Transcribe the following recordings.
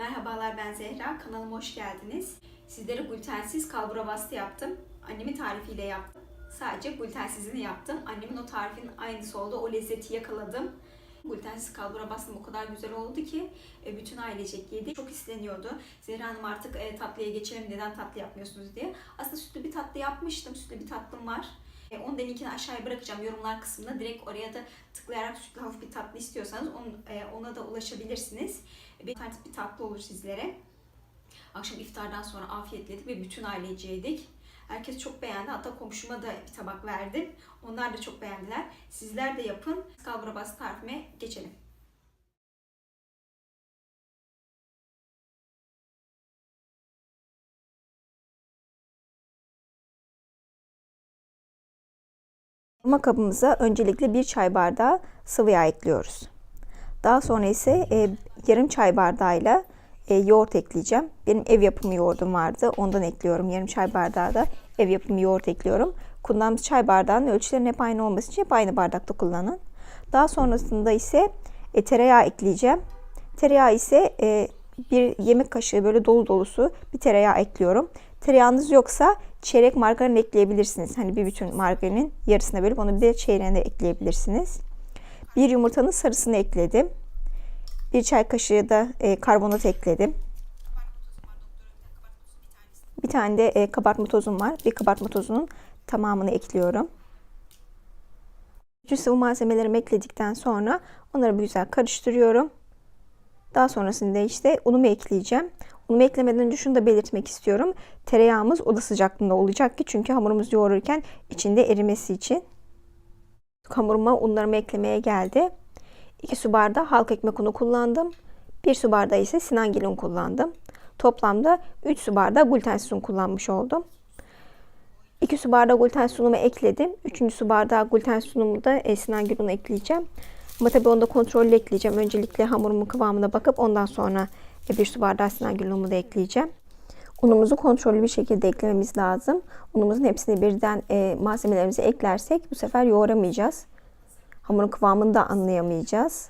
Merhabalar, ben Zehra. Kanalıma hoş geldiniz. Sizlere glutensiz kalbura bastı yaptım. Annemin tarifiyle yaptım. Sadece glutensizini yaptım. Annemin o tarifinin aynısı oldu. O lezzeti yakaladım. Glutensiz kalbura bastım o kadar güzel oldu ki bütün ailecek yedik. Çok isteniyordu. Zehra Hanım artık tatlıya geçelim, neden tatlı yapmıyorsunuz diye. Aslında sütlü bir tatlı yapmıştım. Sütlü bir tatlım var. Onun da linkini aşağıya bırakacağım yorumlar kısmında. Direkt oraya da tıklayarak sütlü hafif bir tatlı istiyorsanız ona da ulaşabilirsiniz. Bir tatlı olur sizlere. Akşam iftardan sonra afiyetle yedik ve bütün ailece yedik. Herkes çok beğendi. Hatta komşuma da bir tabak verdim. Onlar da çok beğendiler. Sizler de yapın. Kalbura bastı tarifime geçelim. Yoğurma kabımıza öncelikle 1 çay bardağı sıvı yağ ekliyoruz. Daha sonra ise yarım çay bardağıyla yoğurt ekleyeceğim. Benim ev yapımı yoğurdum vardı. Ondan ekliyorum. Yarım çay bardağı da ev yapımı yoğurt ekliyorum. Kullandığımız çay bardağının ölçülerinin hep aynı olması için hep aynı bardakta kullanın. Daha sonrasında ise tereyağı ekleyeceğim. Tereyağı ise bir yemek kaşığı böyle dolu dolusu bir tereyağı ekliyorum. Tereyağınız yoksa çeyrek margarin ekleyebilirsiniz. Hani bir bütün margarinin yarısına bölüp onu bir de çeyreğine de ekleyebilirsiniz. Bir yumurtanın sarısını ekledim. Bir çay kaşığı da karbonat ekledim. Bir tane de kabartma tozum var. Bir kabartma tozunun tamamını ekliyorum. Bütün sıvı malzemelerimi ekledikten sonra onları bir güzel karıştırıyorum. Daha sonrasında işte unumu ekleyeceğim. Unumu eklemeden önce şunu da belirtmek istiyorum. Tereyağımız oda sıcaklığında olacak ki çünkü hamurumuzu yoğururken içinde erimesi için. Hamuruma unlarımı eklemeye geldi. 2 su bardağı halk ekmek unu kullandım. 1 su bardağı ise Sinangil un kullandım. Toplamda 3 su bardağı glutensiz un kullanmış oldum. 2 su bardağı glutensiz unumu ekledim. 3. su bardağı glutensiz unumu da Sinangil unu ekleyeceğim. Ama tabii onu da kontrollü ekleyeceğim. Öncelikle hamurumun kıvamına bakıp ondan sonra 1 su bardağı Sinangil unumu da ekleyeceğim. Unumuzu kontrollü bir şekilde eklememiz lazım. Unumuzun hepsini birden malzemelerimize eklersek bu sefer yoğuramayacağız. Hamurun kıvamını da anlayamayacağız.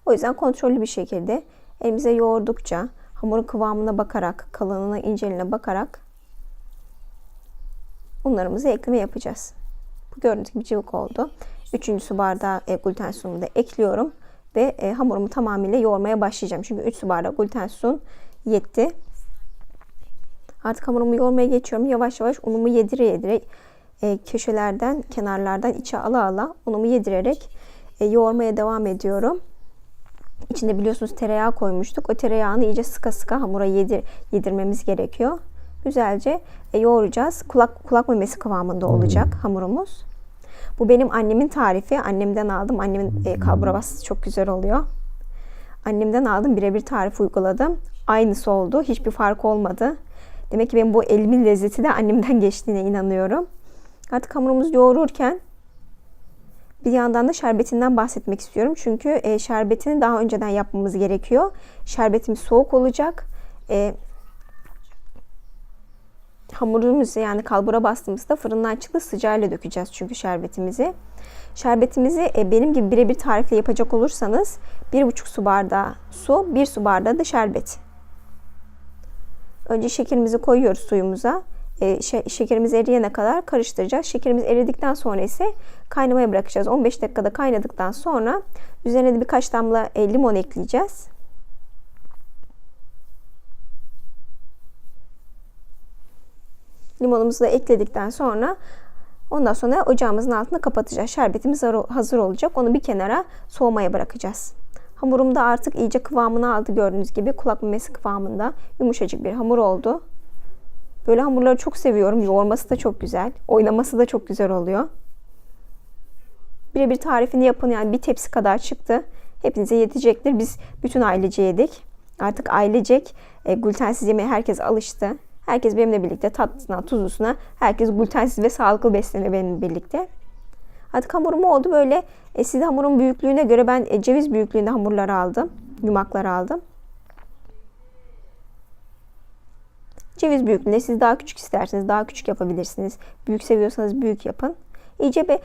O yüzden kontrollü bir şekilde elimize yoğurdukça hamurun kıvamına bakarak, kalınlığına, inceliğine bakarak unlarımızı ekleme yapacağız. Bu gördüğünüz gibi cıvık oldu. 3. su bardağı glutensiz unumu da ekliyorum ve hamurumu tamamıyla yoğurmaya başlayacağım. Çünkü 3 su bardağı glutensiz un yetti. Artık hamurumu yoğurmaya geçiyorum. Yavaş yavaş unumu yedire köşelerden, kenarlardan içe ala unumu yedirerek yoğurmaya devam ediyorum. İçinde biliyorsunuz tereyağı koymuştuk. O tereyağını iyice sıka sıka hamura yedirmemiz gerekiyor. Güzelce yoğuracağız. Kulak memesi kıvamında olacak hamurumuz. Bu benim annemin tarifi. Annemden aldım. Annemin kalbura bastı çok güzel oluyor. Annemden aldım. Birebir tarif uyguladım. Aynısı oldu. Hiçbir fark olmadı. Demek ki benim bu elimin lezzeti de annemden geçtiğine inanıyorum. Artık hamurumuzu yoğururken bir yandan da şerbetinden bahsetmek istiyorum. Çünkü şerbetini daha önceden yapmamız gerekiyor. Şerbetimiz soğuk olacak. Hamurumuzu yani kalbura bastığımızda fırından çıktı sıcağıyla dökeceğiz çünkü şerbetimizi. Şerbetimizi benim gibi birebir tarifle yapacak olursanız 1,5 su bardağı su, 1 su bardağı da şerbet. Önce şekerimizi koyuyoruz suyumuza. Şekerimiz eriyene kadar karıştıracağız. Şekerimiz eridikten sonra ise kaynamaya bırakacağız. 15 dakikada kaynadıktan sonra üzerine de birkaç damla limon ekleyeceğiz. Limonumuzu da ekledikten sonra ondan sonra ocağımızın altını kapatacağız. Şerbetimiz hazır olacak. Onu bir kenara soğumaya bırakacağız. Hamurum da artık iyice kıvamını aldı gördüğünüz gibi. Kulak memesi kıvamında yumuşacık bir hamur oldu. Böyle hamurları çok seviyorum. Yoğurması da çok güzel. Oynaması da çok güzel oluyor. Birebir tarifini yapın. Yani bir tepsi kadar çıktı. Hepinize yetecektir. Biz bütün ailece yedik. Artık ailecek glutensiz yemeğe herkes alıştı. Herkes benimle birlikte tatlısına, tuzlusuna. Herkes glutensiz ve sağlıklı besleniyor benimle birlikte. Artık hamurum oldu böyle. Size hamurun büyüklüğüne göre ben ceviz büyüklüğünde hamurlar aldım. Yumaklar aldım. Ceviz büyüklüğünde siz daha küçük isterseniz daha küçük yapabilirsiniz. Büyük seviyorsanız büyük yapın. İyice bir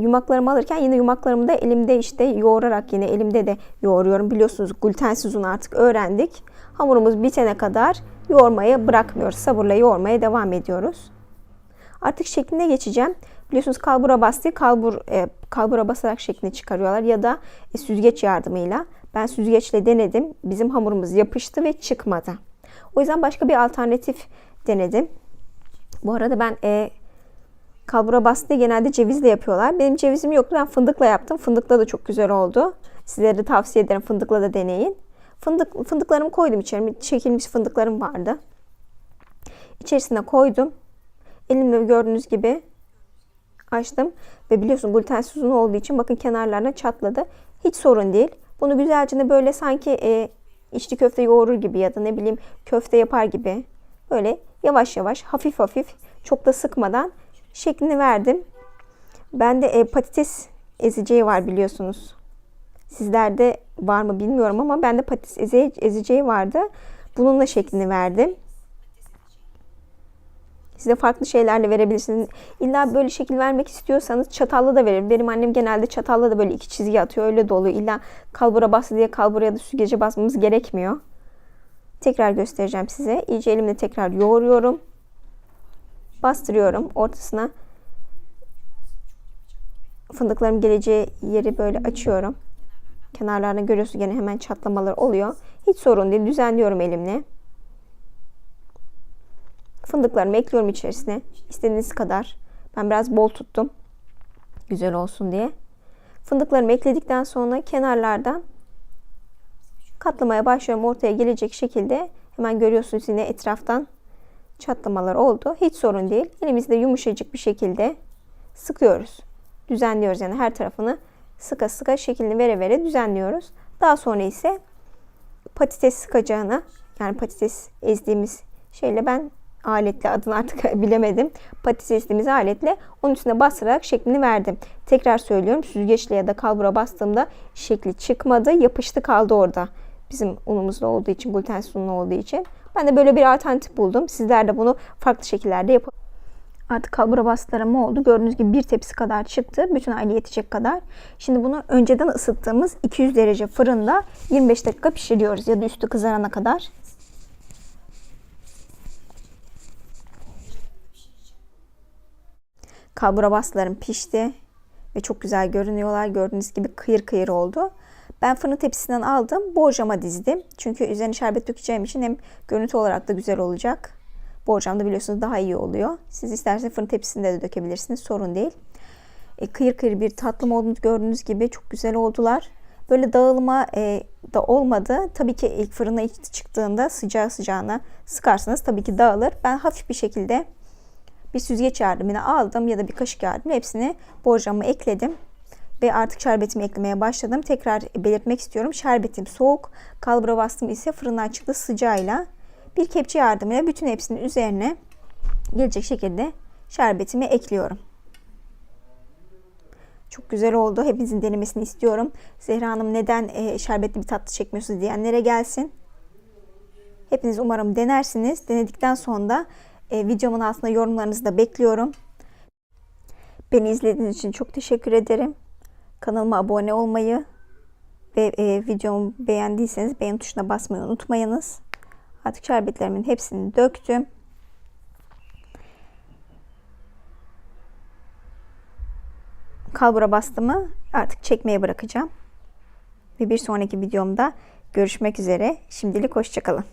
yumaklarımı alırken yine yumaklarımı da elimde işte yoğurarak yine elimde de yoğuruyorum. Biliyorsunuz glutensiz unu artık öğrendik. Hamurumuz bitene kadar yoğurmaya bırakmıyoruz. Sabırla yoğurmaya devam ediyoruz. Artık şekline geçeceğim. Biliyorsunuz kalbura bastıyı kalbura basarak şeklini çıkarıyorlar ya da süzgeç yardımıyla. Ben süzgeçle denedim. Bizim hamurumuz yapıştı ve çıkmadı. O yüzden başka bir alternatif denedim. Bu arada ben kalbura bastığı genelde cevizle yapıyorlar. Benim cevizim yoktu. Ben fındıkla yaptım. Fındıkla da çok güzel oldu. Sizlere de tavsiye ederim. Fındıkla da deneyin. Fındıklarımı koydum içeri. Çekilmiş fındıklarım vardı. İçerisine koydum. Elimle gördüğünüz gibi açtım. Ve biliyorsun glutensiz un olduğu için bakın kenarlarına çatladı. Hiç sorun değil. Bunu güzelce böyle sanki içli köfte yoğurur gibi ya da ne bileyim köfte yapar gibi böyle yavaş yavaş hafif hafif çok da sıkmadan şeklini verdim. Bende patates ezeceği var biliyorsunuz. Sizlerde var mı bilmiyorum ama bende patates ezeceği vardı. Bununla şeklini verdim. Size farklı şeylerle verebilirsiniz. İlla böyle şekil vermek istiyorsanız çatalla da verir. Benim annem genelde çatalla da böyle iki çizgi atıyor. Öyle de oluyor. İlla kalbura bastı diye kalbura ya da süzgece basmamız gerekmiyor. Tekrar göstereceğim size. İyice elimle tekrar yoğuruyorum. Bastırıyorum. Ortasına fındıklarım geleceği yeri böyle açıyorum. Kenarlarını görüyorsunuz gene hemen çatlamalar oluyor. Hiç sorun değil. Düzenliyorum elimle. Fındıklarımı ekliyorum içerisine. İstediğiniz kadar. Ben biraz bol tuttum. Güzel olsun diye. Fındıklarımı ekledikten sonra kenarlardan katlamaya başlıyorum. Ortaya gelecek şekilde. Hemen görüyorsunuz yine etraftan çatlamalar oldu. Hiç sorun değil. Elimizde yumuşacık bir şekilde sıkıyoruz. Düzenliyoruz yani her tarafını sıka sıka şeklini vere vere düzenliyoruz. Daha sonra ise patates sıkacağına yani patates ezdiğimiz şeyle ben aletle adını artık bilemedim. Patates ezdiğimiz aletle onun üstüne bastırarak şeklini verdim. Tekrar söylüyorum süzgeçle ya da kalbura bastığımda şekli çıkmadı. Yapıştı kaldı orada. Bizim unumuzda olduğu için glutensiz unlu olduğu için. Ben de böyle bir alternatif buldum. Sizler de bunu farklı şekillerde yapın. Artık kalbura bastılarım oldu. Gördüğünüz gibi bir tepsi kadar çıktı. Bütün aile yetecek kadar. Şimdi bunu önceden ısıttığımız 200 derece fırında 25 dakika pişiriyoruz. Ya da üstü kızarana kadar. Kalbura bastılarım pişti. Ve çok güzel görünüyorlar. Gördüğünüz gibi kıyır kıyır oldu. Ben fırın tepsisinden aldım. Borcama dizdim. Çünkü üzerine şerbet dökeceğim için hem görüntü olarak da güzel olacak. Borcam da biliyorsunuz daha iyi oluyor. Siz isterseniz fırın tepsisinde de dökebilirsiniz. Sorun değil. Kıyır kıyır bir tatlım olduğunu gördüğünüz gibi çok güzel oldular. Böyle dağılma da olmadı. Tabii ki ilk fırına çıktığında sıcağı sıcağına sıkarsanız tabii ki dağılır. Ben hafif bir şekilde bir süzgeç yardımıyla aldım ya da bir kaşık yardımıyla hepsini borcama ekledim. Ve artık şerbetimi eklemeye başladım. Tekrar belirtmek istiyorum. Şerbetim soğuk. Kalbura bastım ise fırından çıktı sıcağıyla. Bir kepçe yardımıyla bütün hepsinin üzerine gelecek şekilde şerbetimi ekliyorum. Çok güzel oldu. Hepinizin denemesini istiyorum. Zehra Hanım neden şerbetli bir tatlı çekmiyorsunuz diyenlere gelsin. Hepiniz umarım denersiniz. Denedikten sonra videomun altında yorumlarınızı da bekliyorum. Beni izlediğiniz için çok teşekkür ederim. Kanalıma abone olmayı ve videomu beğendiyseniz beğen tuşuna basmayı unutmayınız. Artık şerbetlerimin hepsini döktüm. Kalbura bastımı artık çekmeye bırakacağım. Ve bir sonraki videomda görüşmek üzere. Şimdilik hoşça kalın.